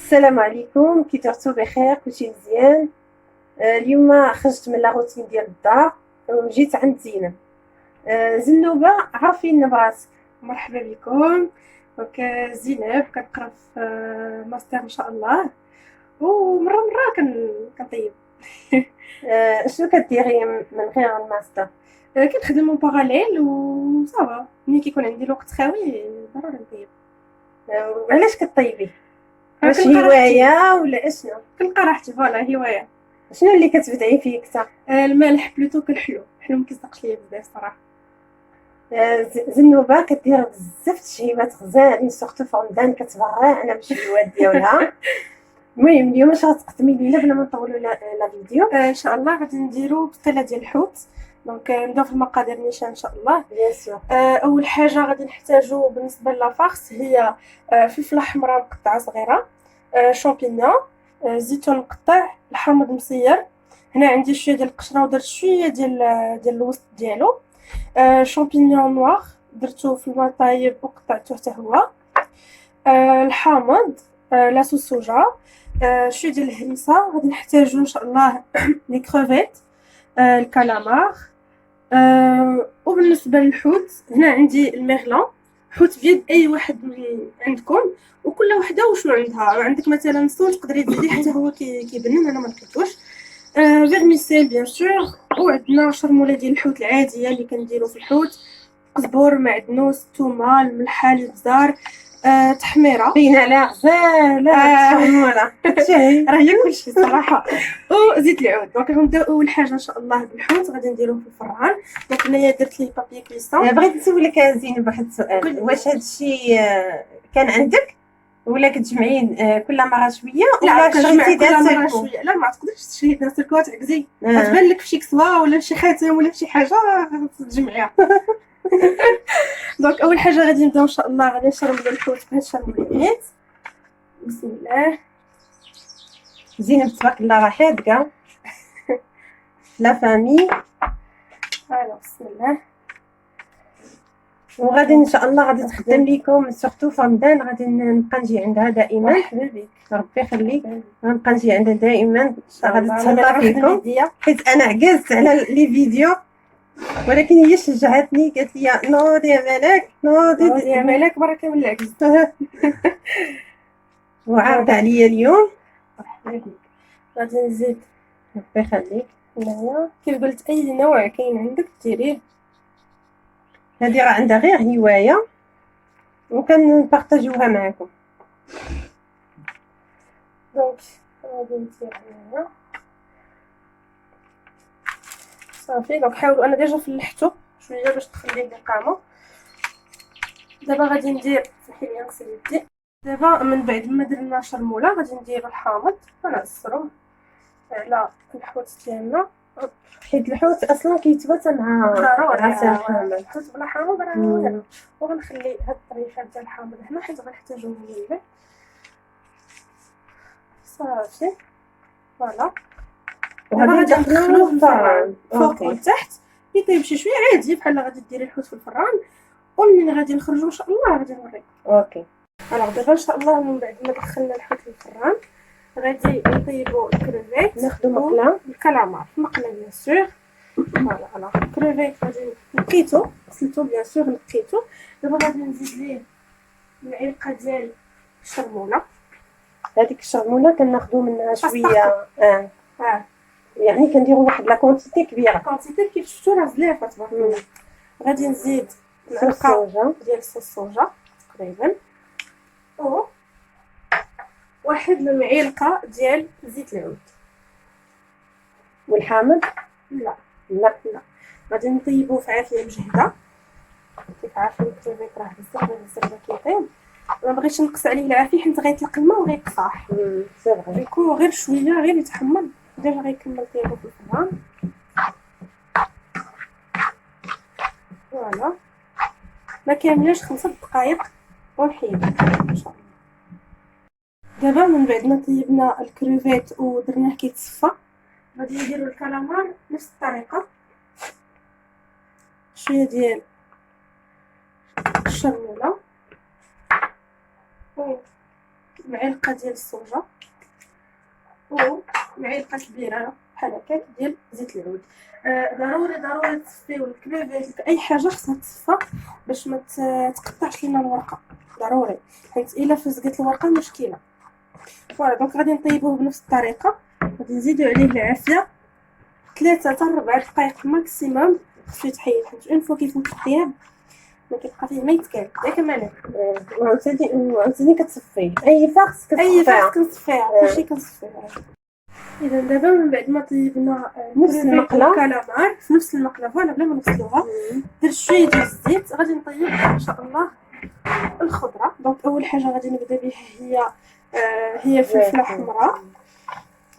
السلام عليكم، كي درتو بخير؟ كلشي مزيان؟ اليوم خرجت من لا روتين ديال الدار وجيت عند زينب. زنوبة، عرفينا براسك. مرحبا بكم. دونك زينب كنقرا في ماستر ان شاء الله، ومره كنطيب. شنو كديري من غير الماستر؟ كنخدم اون باراليل وصافا، ملي كيكون عندي الوقت خاوي ضروري نطيب. وعلاش كطيبي؟ واش كنلقى راحتي، هواية ولا اشنو؟ كنلقى راحتي فوالا هوايه. شنو اللي كتبدعي فيه كتا؟ المالح بلوتو كالحلو، الحلو مكيصدقش ليا بزاف صراحه. زنوبة كدير بزاف تشهيبات غزالين، سورتو في رمضان كتبرع انا بالشهيوات ديالها. المهم اليوم اش غتقدمي لينا بلا ما نطولوا لا فيديو؟ ان شاء الله غادي نديرو بطيله ديال الحوت. دونك نبداو في المقادير نيشان ان شاء الله. بيان سور. اول حاجه غادي نحتاجو بالنسبه لافارس هي فلفله حمراء مقطعه صغيره، شامبينيون، زيتون مقطع، الحامض مصير. هنا عندي شويه ديال القشره ودرت شويه ديال الوسط ديالو. شامبينيون نوار درتو في الماء طايب وقطعته حتى هو. الحامض، لاصوص صوجا، شويه ديال الهريسه. غادي نحتاجو ان شاء الله لي كروفيت، الكالامار. وبالنسبه للحوت هنا عندي الميغلان، حوت بيض اي واحد من عندكم، وكل وحده وشنو عندها. عندك مثلا صول تقدري تزيدي حتى هو كيبنن، انا ما لقيتوش. فيرميسيل بيان سور، وعندنا شرموله ديال الحوت العاديه اللي كنديرو في الحوت، قزبور، معدنوس، الثومه، الملحه، الابزار، تحميره بين على غزاله شرموله تشهي راه هي كلشي صراحه، وزيت العود. دونك غنبداو اول حاجه ان شاء الله بالحوت، غادي نديروه في الفران. دونك هنايا درت ليه بابي كليسون. بغيت نسولك زينب واحد السؤال، واش هادشي كان عندك ولا كتجمعين كل مره شويه ولا شريتي كل مره دان شويه؟ لا ما تقدرش تشري دان سيركو تعكزي، غتبان لك في شي كسوه ولا شي خاتم ولا شي حاجه تجمعيها. دونك اول حاجه غادي نبداو ان شاء الله، غادي نشرب الحوت بهاد الشرموليات. بسم الله. زينب تبارك الله راه حاذقه لا فامي. فوالا بسم الله. وغادي ان شاء الله غادي تخدم لكم سورتو في رمضان، غادي نبقى نجي عندها دائما. مرحبا بك، ربي يخليك، غنبقى نجي عندها دائما، غادي انا تهلا فيكم حيت انا عكزت على لي فيديو، ولكن هي شجعتني قالت لي نوضي يا ملاك، نوضي يا ملاك، بركه من العكس. وعارضه عليا اليوم. مرحبا بك. غادي نزيد ربي يخليك. هنايا كيف قلت اي نوع كاين عندك ديريه. هذه راه عندها غير هوايه وكنبارطاجيوها معكم. دونك غادي ندير هنايا صافي. دونك حاولوا، انا ديجا فلحتو شويه باش تخليه الاقامه. دابا غادي ندير سمحي لي نغسل يدي. دابا من بعد ما درنا شرموله غادي ندير الحامض ونعصرو على الحوت ديالنا، حيت الحوت اصلا كيتبات مع ضروري عسل الحامض. الحوت بلا حامض راه والو. وغنخلي هاد الطريفات ديال الحامض هنا حيت غنحتاجو من بعد. صافي فوالا. وغادي ندخلوه في الفران فوق وتحت يطيب شي شويه عادي بحال غادي ديري الحوت في الفران، ومنين غادي نخرجوا ان شاء الله غادي نوريكم. اوكي. الوغ دابا ان شاء الله من بعد ما دخلنا الحوت في الفران غادي نطيبوا الكروفيت، ناخذ مقله الكالامار في مقله بيان سور. فوالا الوغ الكروفيت غادي نقيتو، غسلتو بيان سور، نقيتو. دابا غادي نزيد ليه معلقه ديال الشرموله. هذيك الشرموله كناخذوا منها شويه يعني كنديروا واحد لا كونتيتي كبيره. كونتيتي كيف شفتوا راه زلافه تبارك الله. غادي نزيد معلقه ديال صوص صوجا تقريبا، و واحد المعلقه ديال زيت العود. والحامض لا لا غادي نطيبوه في عافيه مجهده. كيف عارفين الكروفيت راه بزاف كيطيب، ما بغيتش نقص عليه العافيه حيت غيطلق الماء وغيقصح. سي فري. يكون غير شويه غير يتحمر ديجا غيكمل طيبو في الفران. فوالا ما كاملاش 5 دقائق ونحيدو ان شاء الله. دابا من بعد ما طيبنا الكروفيت ودرناه كيتصفى غادي نديرو الكالامار نفس الطريقه، شويه ديال الشرموله معلقه ديال الصوجه ومعلقه كبيره بحال هكاك ديال زيت العود. ضروري تصفيو الكريفيت، اي حاجه خصها تصفى باش ما تقطعش لينا الورقه، ضروري، حيت الا فزقت الورقه مشكله. فوالا دونك غادي نطيبوه بنفس الطريقه، غادي نزيدو عليه العافيه 3 حتى 4 دقائق ماكسيموم خصو يتحيد، حيت اون فوا كيفوت الطياب ما كيبقى فيه ما يتكال ياك مالك. وعاوتاني كتصفيه اي فاخس كنصفيها كلشي كنصفيها. اذا دابا من بعد ما طيبنا نفس المقله الكالامار في نفس المقله فوالا بلا ما نغسلوها، درت شويه ديال الزيت. غادي نطيب ان شاء الله الخضره. دونك اول حاجه غادي نبدا بها هي فلفله حمراء.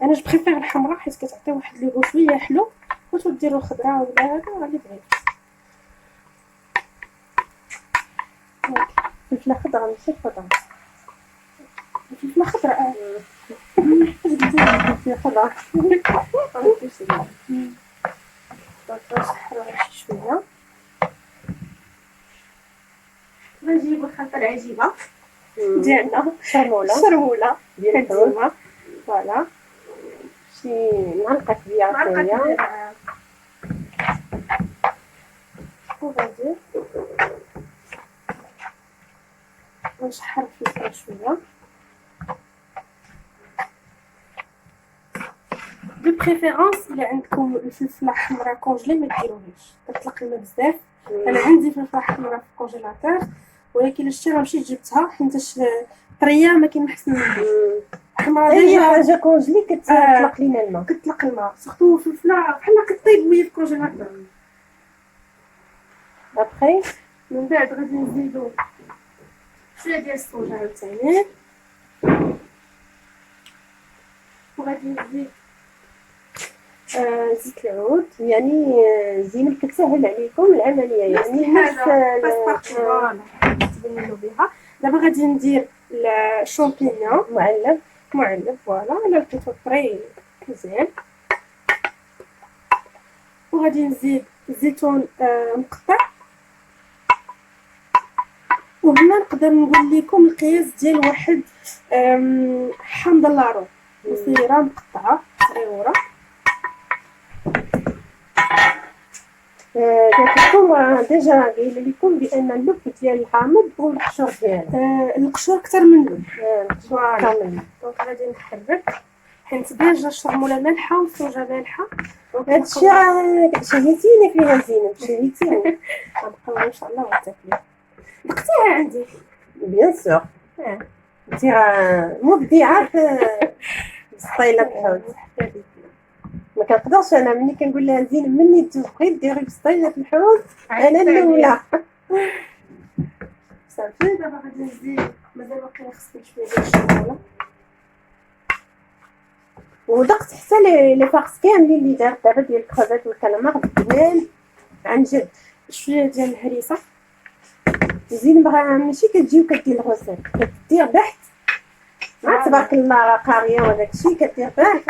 انا جو بريفير الحمراء حيت كتعطي واحد لو شويه حلو، وتديروا الخضره ولا هذا غادي بغيت فلفله خضراء ماشي خضراء، فلفله خضراء فلفله خضراء نشحرها شي شويه. غنجيب الخلطه العجيبه ديالنا شرموله ديال الحوت، فوالا شي معلقه كبيره وغادي نشحر الفلفله شويه. دو بريفيرونس الا عندكم الفلفله حمراء كونجلي ما ديروهاش، كتطلق الماء بزاف. انا عندي فلفله حمراء في الكونجيلاتور، ولكن شتيها مشيت جبتها حيتاش طريه ما كاين احسن منها. حمراء اي حاجه كونجلي كتطلق لينا الماء، كتطلق الماء سورتو الفلفله بحال كطيب وهي في الكونجيلاتور. ابخي من بعد غادي نزيدو شويه ديال الصوجه عاوتاني، وغادي نزيد زيت العود. يعني زينب كتسهل عليكم العمليه، يعني نفس تبنيو بها. دابا غادي ندير الشامبينيون معلب فوالا على لقيتو طري مزيان، وغادي نزيد الزيتون مقطع. وهنا نقدر نقول لكم القياس ديال واحد حامض اللارو صغيره مقطعه صغيره. كنتكم ديجا قايله لكم بان اللب ديال الحامض هو القشور ديالو، القشور اكثر من اللب. كامل. دونك غادي نحرك حيت ديجا الشرموله مالحه والصوجه مالحه. هادشي راه شهيتيني فيها زينب، شهيتيني. غنبقاو ان شاء الله وتاكلي. دقتيها عندي بيان سور، انت راه مبدعه في السطيله الحوت. ما كنقدرش انا ملي كنقول لها زينب مني تبغي ديري بسطيله الحوت انا الاولى. صافي دابا غادي نزيد مازال باقي خصني شويه ديال الشرموله، ودقت حتى لي فاكس كاملين اللي دارت دابا ديال الكروفيت والكالامار بنان عن جد. شويه ديال الهريسه. زينب راه ماشي كتجي وكدير الغوسيت، كدير بحث تبارك الله راه قاريه وداك الشيء، كدير بحث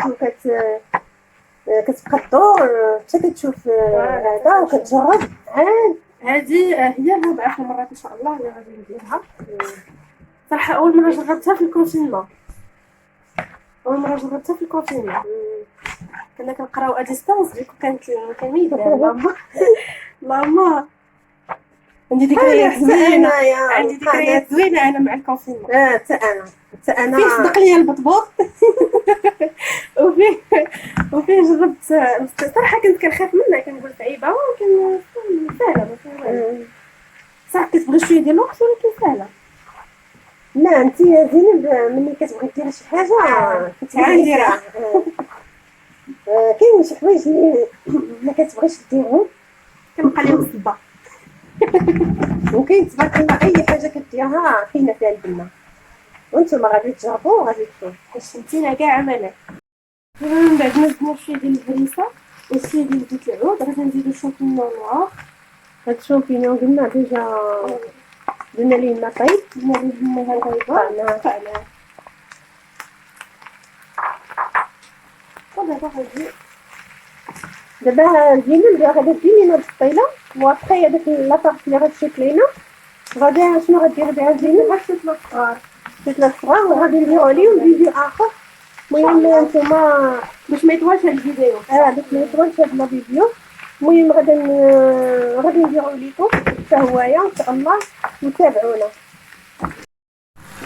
كتبقى تدور حتى كتشوف هذا وكتجرب. هذه هي الرابعه في المرات ان شاء الله اللي غادي نديرها. صراحه اول مره جربتها في الكونفينمون، كنا كنقراو ا ديستانس ديك كانت كميده ماما عندي ذكريات زوينه، انا مع الكونفينمون. حتى انا فيه صدق ليا البطبوط وفيه جربت صراحه كنت كنخاف منها، كنقول صعيبه ولكن سهله ما فيها والو. صح كتبغي شويه ديال الوقت ولكن سهله. لا انت يا زينب ملي كتبغي ديري شي حاجه كنديرها. كاين شي حوايج اللي ما كتبغيش ديرهم كنبقى ليهم الصبا. وكاين تبارك الله اي حاجه كديرها فينا فيها البنه، وانتم غادي تجربوا وغادي تشوفوا حشمتينا كاع عملك. من بعد ما زدنا شويه ديال الهريسه وشويه ديال زيت العود غادي نزيدو الشامبينيون نوار. هاد الشامبينيون قلنا ديجا درنا ليه الماء طيب، درنا ليه الماء الغايبه قطعناه. دابا زينب غادي ديري لينا البسطيله، وابخي هذاك لاطاغ اللي غتشكل لينا غادي شنو غديري بها زينب؟ غتشكل الصغار 3 فراغ وغادي نديرو عليهم فيديو اخر. المهم نتوما باش ما يطولش هاد الفيديو. باش ما يطولش هاد الفيديو. المهم غادي نديرو ليكم حتى هوايا ان شاء الله وتابعونا.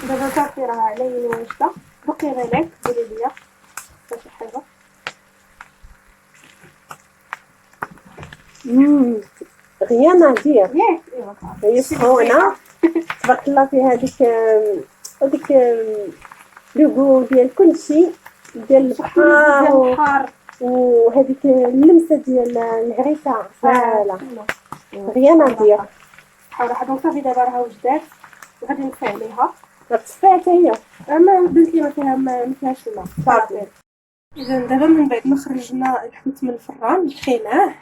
دابا صافي راه عليا واجده، بقي غير لك ديري ليا شي حاجه. غيان عادية ياك هي سخونة تبارك الله. فيها هذيك لوغو ديال كلشي ديال البحر وهذيك اللمسه ديال الهريسه فوالا غيان عادية. حاول حدا صافي دابا راه وجدات وغادي نطفي عليها. طفي حتى هي اما بنت لي ما فيهاش الماء صافي. اذا دابا من بعد ما خرجنا الحوت من الفران طحيناه،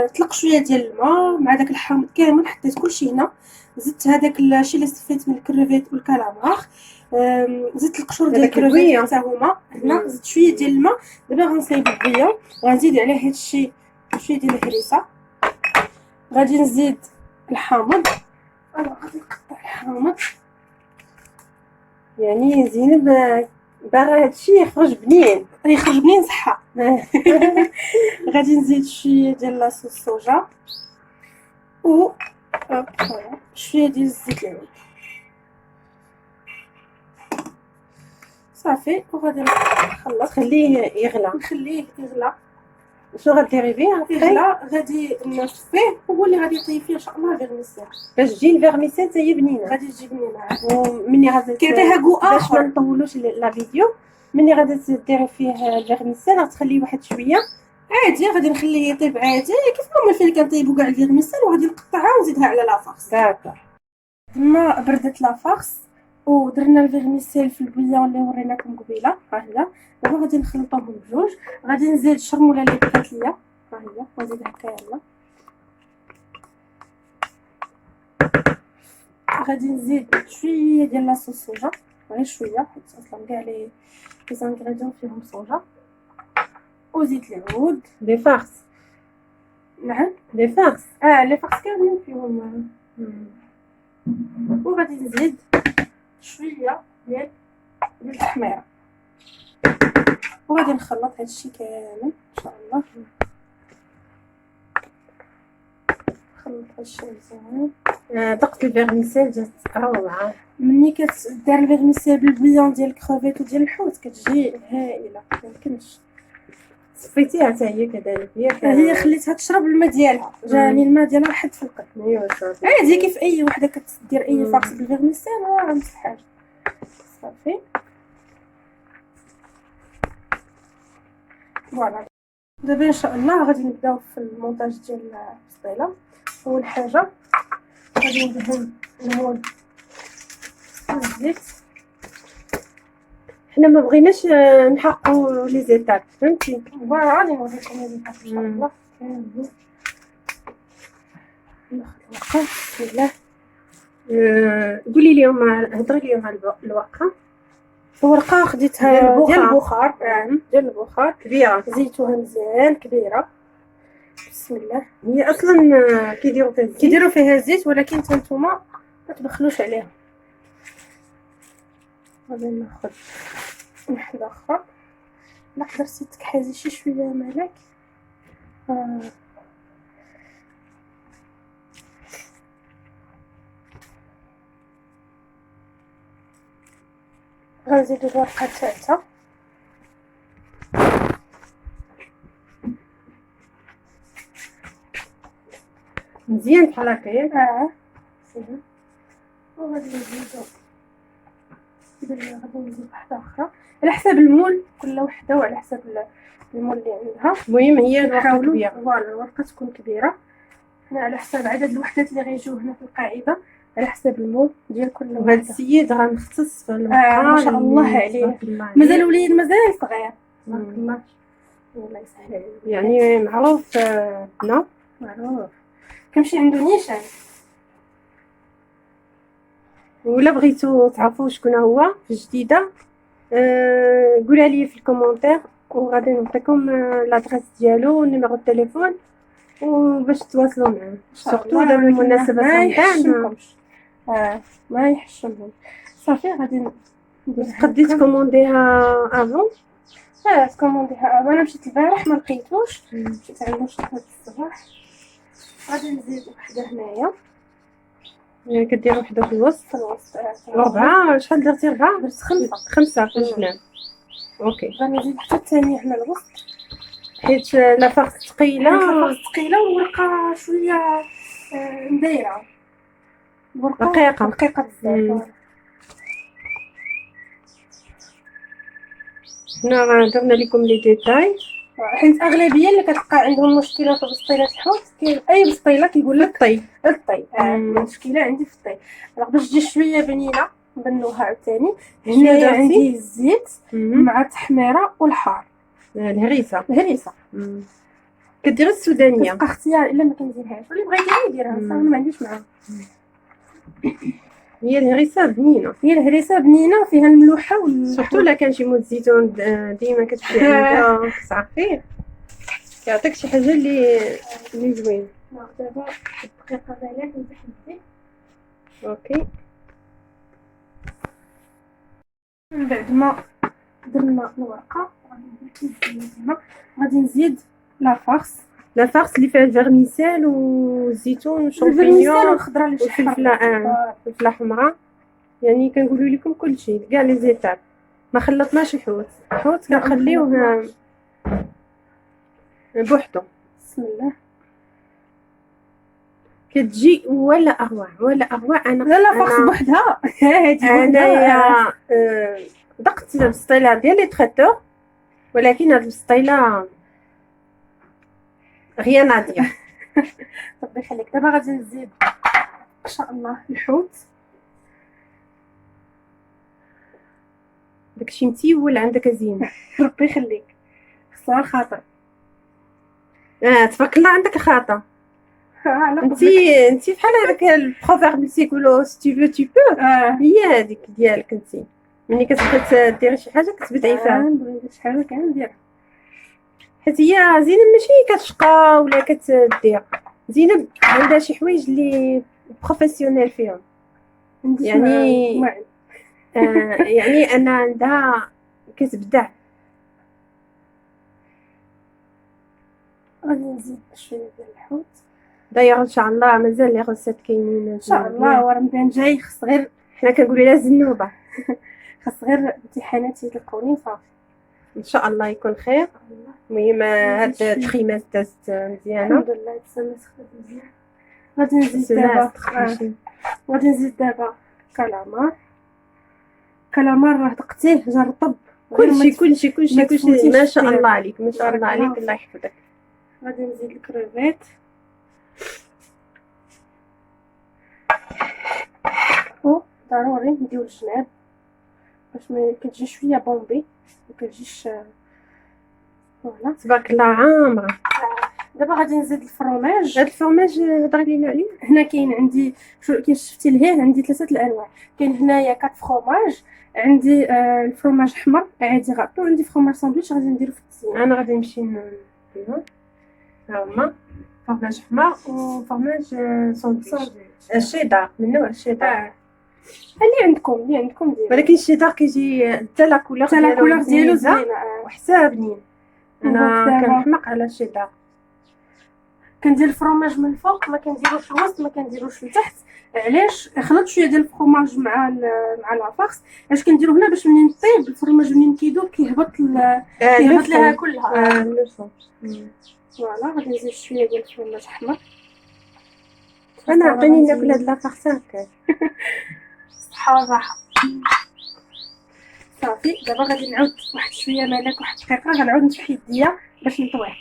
طلق شويه ديال الماء مع داك الحامض كامل، حطيت كلشي هنا، زدت هذاك الشيء اللي صفيت من الكريفيت والكالامار، زدت القشور ديال الكريفيت حتى هما هنا، زدت شويه ديال الماء. دابا غنصايب البيه وغنزيد عليه هاد الشيء شويه ديال الهريسه، غادي نزيد الحامض. انا غادي نقطع الحامض يعني زينب باغا هادشي يخرج بنين صحه. غادي نزيد شويه ديال لاصوص الصوجا و شويه ديال الزيت العود صافي، وغادي نخلط خليه يغلى. نخليه يغلى. شنو غديري به يغلى غادي نصفيه، هو اللي غادي يطيب فيه ان شاء الله الفيرميسيل باش تجي الفيرميسيل حتى هي بنينه. غادي تجي بنينه ومني غادي كيعطيها كو باش ما اخر. نطولوش لا فيديو، مني غادي ديري فيه الفيرميسيل غتخليه واحد شويه عادي، غادي نخليه يطيب عادي كيف ما فين كنطيبوا كاع الفيرميسيل، وغادي نقطعها ونزيدها على لافارس. داكور. ما بردت لافارس ودرنا الفيرميسيل في البويون اللي وريناكم قبيله، ها هي. دابا غادي نخلطوهم بجوج. غادي نزيد الشرموله اللي بقات ليا، ها هي، ونزيدها هكا. يلا غادي نزيد شويه ديال لاصوص صوجا، غير شويه حيت اصلا كاع لي زانغريديون فيهم صوجا، وزيت العود. لي فارس. نعم لي فارس. لي فارس كاملين فيهم. وغادي نزيد شويه ديال التحميره، وغادي نخلط هادشي كامل ان شاء الله. نخلط هادشي مزيان. دقت الفيرميسيل جات روعه. ملي كتدار الفيرميسيل بالبيون ديال الكروفيت وديال الحوت كتجي هائله، ميمكنش. صفيتيها حتى هي كذلك؟ هي خليتها تشرب الماء ديالها، جاني الماء ديالها حد في القد. ايوا صافي عادي كيف اي وحده كتدير اي فارس بالفيرميسيل، راه نفس الحاجه صافي. فوالا دابا ان شاء الله غادي نبداو في المونتاج ديال البسطيله. اول حاجه غادي ندهن المول الزيت. حنا ما بغيناش نحققوا لي زيتاب، فهمتي؟ فوالا غادي نوريكم هذه ان شاء الله. بسم الله. قولي لهم، هضري لهم على الورقه. الورقه خديتها ديال البخار. ديال البخار كبيره، زيتوها مزيان كبيره. بسم الله. هي اصلا كيديروا فيها الزيت، ولكن نتوما ما تبخلوش عليها. غادي ناخذ واحده اخرى. نقدر تكحازي شي شويه مالك. غنزيدو الورقه الثالثه. مزيان بحال هكا. وغادي نزيدو غادي نزيد واحده اخرى على حساب المول، كل وحده وعلى حساب المول اللي عندها. المهم هي الورقه كبيره. فوالا الورقه تكون كبيره. حنا على حساب عدد الوحدات اللي غيجيو هنا في القاعده، على حساب المول ديال كل وحده. وهذا السيد راه مختص في الورقه. ما شاء الله عليه، مازال وليد مازال صغير. تبارك الله، الله يسهل عليه. يعني معروف بنا، معروف كنمشي عنده نيشان. ولا بغيتو تعرفوا شكون هو في الجديده قولها لي في الكومونتير، وغادي نعطيكم لادريس ديالو ونيميرو التليفون وباش تواصلوا معاه. سورتو دابا المناسبه ما يحشمكمش. ما يحشمهم. صافي غادي تقدي تكومونديها افون؟ كومونديها. انا مشيت البارح ما لقيتوش، مشيت عند مشط هاد الصباح. غادي نزيد وحده هنايا يعني كدير وحده في الوسط. في الوسط. 4 شحال درتي 4؟ درت 5. 5 في الجناب. اوكي. غادي نزيد حتى الثانيه هنا الوسط، حيت لافاغ ثقيله ثقيله والورقه شويه مدايره، رقيقة. رقيقه بزاف. هنا درنا لكم لي ديتاي. حيت اغلبيه اللي كتلقى عندهم مشكله في بسطيلات الحوت، كاين اي بسطيله كيقول لك طي الطي. المشكله عندي في الطي. باش تجي شويه بنينه بنوها عاوتاني. شنو هنايا درتي؟ عندي الزيت مع التحميره والحار. الهريسه كدير السودانيه. كتبقى اختيار الا ما كنديرهاش، واللي بغى يديرها صافي ما عنديش معاه. هي الهريسه بنينه، هي الهريسه بنينه وفيها الملوحه سورتو لا كان شي موت زيتون ديما كتمشي عندها صافي كيعطيك شي حاجه اللي زوين. دابا دقيقه بالك نزيد الزيت. اوكي. من بعد ما درنا الورقه غادي نزيد لافارس اللي فيها الفيرميسيل والزيتون والشامبينيون والخضره اللي والفلفله حمراء. يعني كنقولوا لكم كل شيء كاع لي زيتاب. ما خلطناش الحوت كنخليوه بوحدو. بسم الله. كتجي ولا اروع. انا لا فاخص بوحدها. انايا دقت البسطيله ديال لي تريتور، ولكن هاد البسطيله غير ناديه. ربي يخليك. دابا غادي نزيد ان شاء الله الحوت. داكشي متيول عندك زين. ربي يخليك. خصها الخاطر. تبارك الله عندك خاطر. انتي بحال هذاك البروفيرب اللي تيقولوا سي تو تو بو. هي هذيك ديالك انتي ملي كتبغي ديري شي حاجه كتبدعي فيها. نبغي ندير شي حاجه كندير، حيت هي زينب ماشي كتشقى ولا كتدير. زينب عندها شي حوايج اللي بروفيسيونيل فيهم. يعني يعني انا عندها كتبدع. غادي نزيد شويه ديال الحوت. داير ان شاء الله مازال لي غوسيت كاينين ان شاء الله. ورمضان جاي خص غير حنا كنقولوا لها الزنوبه. خص غير امتحانات يدخلوني صافي ان شاء الله يكون خير. المهم هاد التخيمات دازت مزيانه الحمد لله. تسمى مزيان. غادي نزيد دابا غادي نزيد دابا كالامار راه دقتيه جا رطب. كلشي ما شاء الله عليك ما شاء الله عليك الله يحفظك. غادي نزيد الكروفيت. ضروري نديرو الجناب باش ما كتجي شويه بومبي ما كتجيش. فوالا تبارك الله عامره. دابا غادي نزيد الفرماج. هاد الفرماج هضري لينا عليه. هنا كاين عندي كي شفتي الهيه عندي 3 الانواع. كاين هنايا 4 فروماج. عندي الفرماج احمر عادي غاطو، عندي فروماج ساندويتش غادي نديرو في التزيين. انا غادي نمشي نديرهم ها هما فرماج احمر وفرماج ساندويتش الشيدار من نوع الشيدار. اللي عندكم ديالو. ولكن الشيدار كيجي حتى لا كولور ديالو زوينه وحتى بنين. انا كنحماق على الشيدار. كندير الفرماج من الفوق ما كنديروش الوسط ما كنديروش لتحت. علاش خلطت شويه ديال الفرماج مع لافارس. اش كنديرو هنا باش منين طيب الفرماج منين كيدوب كيهبط لها كلها. فوالا غادي نزيد شويه ديال الفرماج احمر. انا عطيني ناكل هاد لافارس هكا. صحه وراحه. صافي دابا غادي نعاود واحد شويه مالك واحد دقيقه غنعاود نفتح يديا باش نطويه.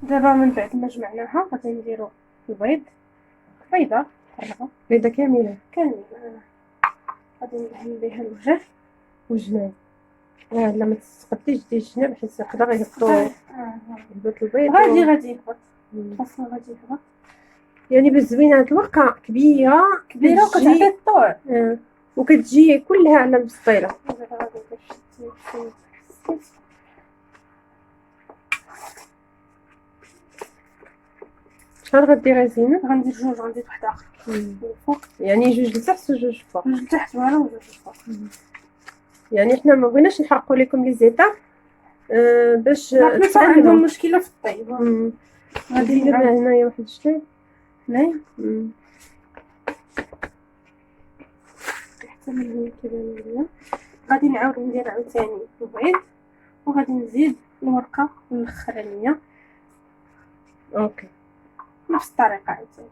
دابا من بعد ما جمعناها غادي نديرو البيض، بيضه حلقه بيضه كامله كامله، غادي ندهن بها الوجه وجناب. لا ما تقديش دير الجناب حيت يقدر يهبطوا يهبط البيض غادي يهبط الفصل، غادي يهبط. يعني بالزوينه هاد الورقه كبيره وكتعطي الطوع وكتجي كلها على البسطيله. دابا غادي ندير شحال غديري زينب؟ غندير جوج، غندير واحد اخر الفوق، يعني جوج لتحت وجوج فوق. جوج لتحت فوالا وجوج الفوق. يعني حنا ما بغيناش نحرقوا لكم لي زيتاب باش تعلموا. عندهم مشكله في الطيب. غادي ندير هنايا واحد الشيء هنايا حتى من هنا كيبان ليا. غادي نعاود ندير عاوتاني البيض وغادي نزيد الورقه الاخرانيه اوكي نفس الطريقه عاوتاني.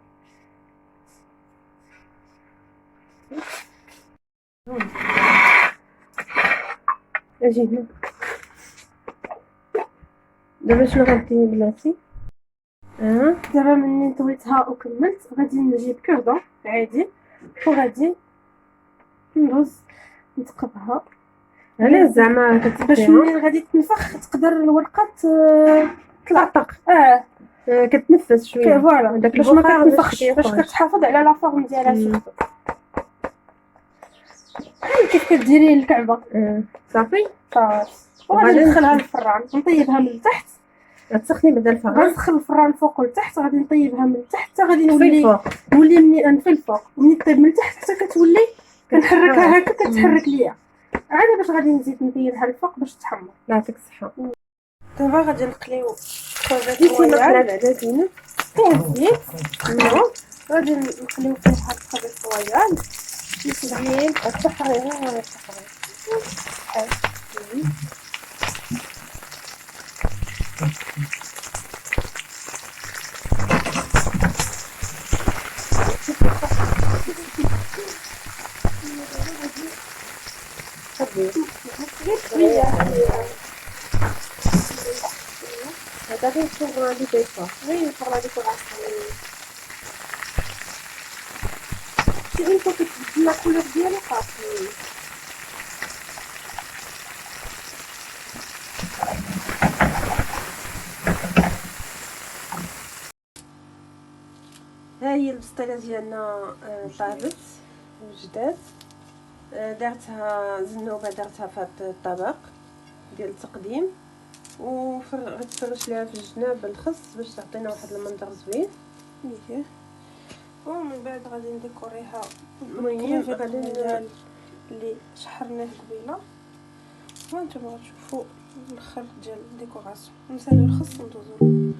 اجي هنا. دابا شنو غديري بلاتي؟ دابا مني طويتها وكملت غادي نجيب كردون عادي وغادي ندوز نتقبها. علاش زعما باش منين غادي تنفخ تقدر الورقه تطلق كتنفس شويه فوالا داك باش ما البخار كتنفخش، باش كتحافظ على لا فورم ديالها سورتو بحال كيف كديري الكعبه. صافي وغادي ندخلها للفران نطيبها من التحت. غتسخني بعدا الفران؟ غندخل الفران فوق ولتحت، غادي نطيبها من التحت حتى غادي نولي مني في الفوق ومني طيب من التحت حتى كتولي كنحركها هكا كتحرك ليا عاد باش غادي نزيد نديرها الفوق باش تحمر. يعطيك الصحه. دابا غادي نقليو الخبز ديتي بعدا زينب الزيت غادي نقليو فيه هاد الخبز رويال زين التحرير ولا التحرير هذا غير pour les décors. Oui, pour la décoration. C'est une fois que tu dis la couleur bien ou pas. ها هي البسطيله ديالنا طابت وجدات. درتها زنوبه درتها في هذا الطبق ديال التقديم غتفرش ليها في الجناب الخس باش تعطينا واحد المنظر زوين. ومن بعد غادي نديكوريها المهم غادي اللي شحرناه قبيله وانتم غتشوفوا الاخر ديال الديكوراسيون. نسالو الخس وندوزو